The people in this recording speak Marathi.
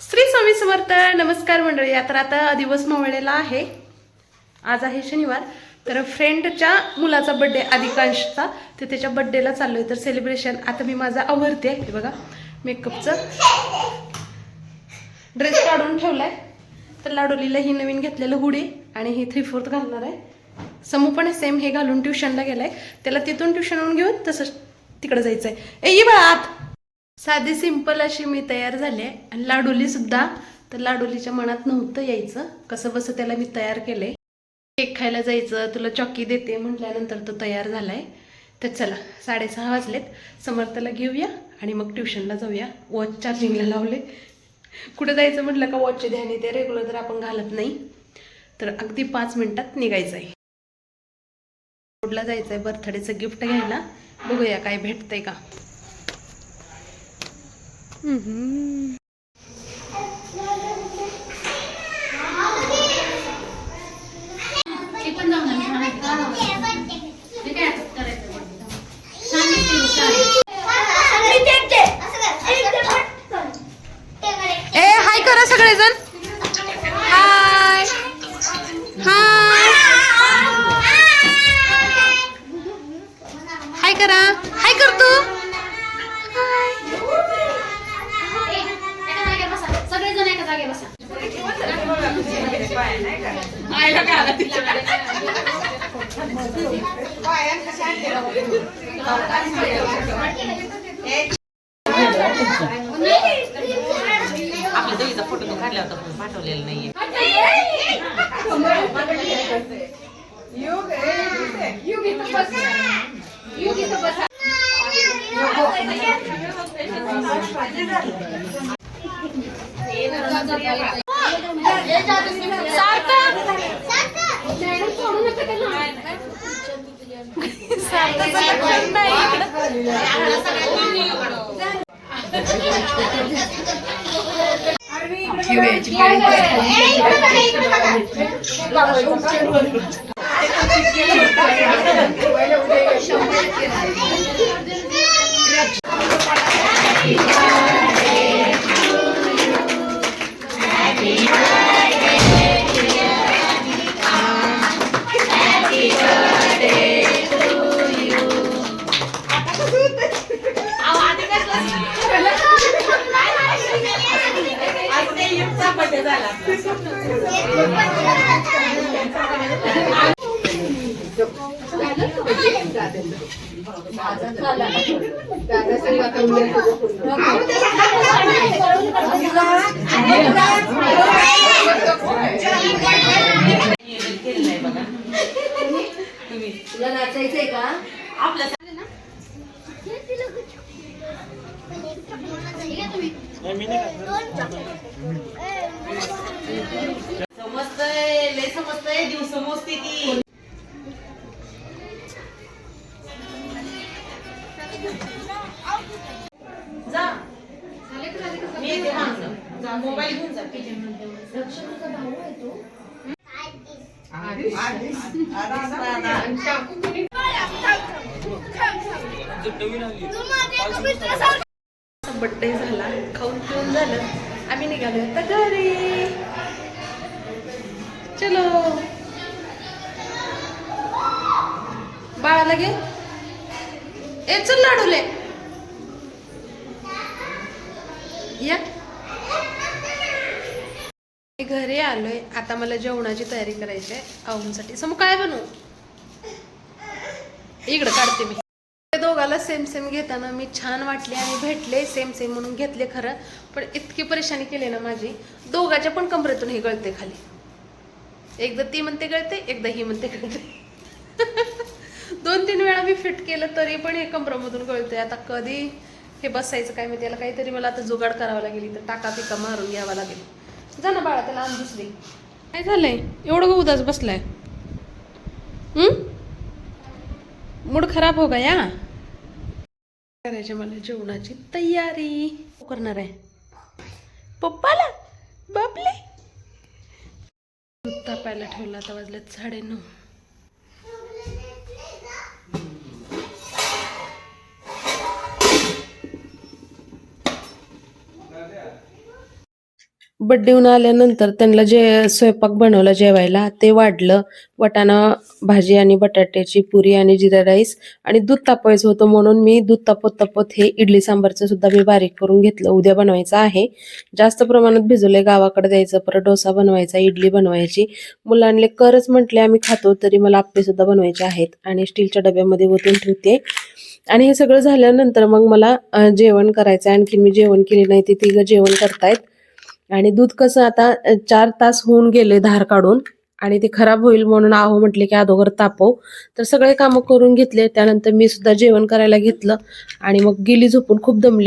श्री स्वामी समर्थ. नमस्कार मंडळी. आता दिवस मावळलेला आहे. आज आहे शनिवार. तर फ्रेंडच्या मुलाचा बड्डे अधिकांशचा, तर त्याच्या बड्डेला चाललोय. तर सेलिब्रेशन आता मी माझा आवरते. हे बघा मेकअपचं ड्रेस काढून ठेवलाय. तर लाडोलीला ही नवीन घेतलेलं हुडी आणि ही 3/4 घालणार आहे. समू पण सेम हे घालून ट्युशनला गेलाय. त्याला तिथून ट्युशनवरून घेऊन तसंच तिकडे जायचंय. ये बाळा आत. साधी सिंपल अशी मी तयार झाले आणि लाडोली सुद्धा. तर लाडोलीच्या मनात नव्हतं यायचं, कसं बसं त्याला मी तयार केलंय. केक खायला जायचं, तुला चॉकी देते म्हटल्यानंतर तो तयार झालाय. तर चला 6:30 वाजलेत. समर्थला घेऊया आणि मग ट्युशनला जाऊया. वॉच चार्जिंगला लावले. कुठे जायचं म्हटलं का वॉचचे ध्यान येते. रेग्युलर तर आपण घालत नाही. तर अगदी 5 मिनिटात निघायचं आहे. रोडला जायचं आहे बर्थडेचं गिफ्ट घ्यायला. बघूया काय भेटतंय का. ए हाय करा सगळेजण. हाय हाय हाय करा. हाय कर तू. सगळेजण एका जागे बसा. आपल्या दोघीचा फोटो तो काढला होता पण पाठवलेला नाहीये. तुला नाचायचंय का? आपल्या समजतंय लय समजतंय. दिवस समजते ती. जा मी येते मागणं. जा मोबाईल घेऊन जा. रक्षणाचा भाऊ आहे तो. बड्डे झाला, खाऊन पिऊन झालं. आम्ही निघालो आता घरी. चलो बाळाला घे. ए चल लाडूले या. घरी आलोय. आता मला जेवणाची तयारी करायची आहे आऊंसाठी. समू काय बनवू. इकडं काढते मी. दोघाला सेम सेम घेताना मी छान वाटले आणि भेटले सेम सेम म्हणून घेतले खरं. पण इतकी परेशानी केली ना माझी. दोघाच्या पण कमरेतून हे गळते खाली. एकदा ती म्हणते गळते, एकदा ही म्हणते गळते. 2-3 वेळा मी फिट केलं तरी पण हे कमरामधून गळते. आता कधी हे बसायचं काय मी. त्याला काहीतरी मला आता जुगाड करावं लागेल. तर टाका पिका मारून घ्यावा लागेल. जा ना बाळा त्याला आण दुसरी. काय झालंय एवढं उदास बसलाय. मूड खराब हो गया. करायची मला जेवणाची तयारी करणार आहे. पप्पाला बापले दूध तापायला ठेवला. आता वाजलेत 9:30. बड्डेहून आल्यानंतर त्यांना जे स्वयंपाक बनवला जेवायला ते वाढलं. वाटाणा भाजी आणि बटाट्याची पुरी आणि जिरा राईस आणि दूध तापवायचं होतं म्हणून मी दूध तापवत तापवत हे इडली सांबारचं सुद्धा मी बारीक करून घेतलं. उद्या बनवायचं आहे. जास्त प्रमाणात भिजवलंय, गावाकडे द्यायचं, परत डोसा बनवायचा, इडली बनवायची. मुलांना करच म्हटले आम्ही खातो, तरी मला आप्पे सुद्धा बनवायचे आहेत आणि स्टीलच्या डब्यामध्ये ओतून ठेवते. आणि हे सगळं झाल्यानंतर मग मला जेवण करायचं. आणखी मी जेवण केले नाही, ते तिघं जेवण करतायत. आणि दूध कसं आता 4 तास होऊन गेले धार काढून आणि ते खराब होईल म्हणून आहो म्हटले की अगोदर तापव. तर सगळे कामं करून घेतले. त्यानंतर मी सुद्धा जेवण करायला घेतलं आणि मग गेली झोपून. खूप दमले.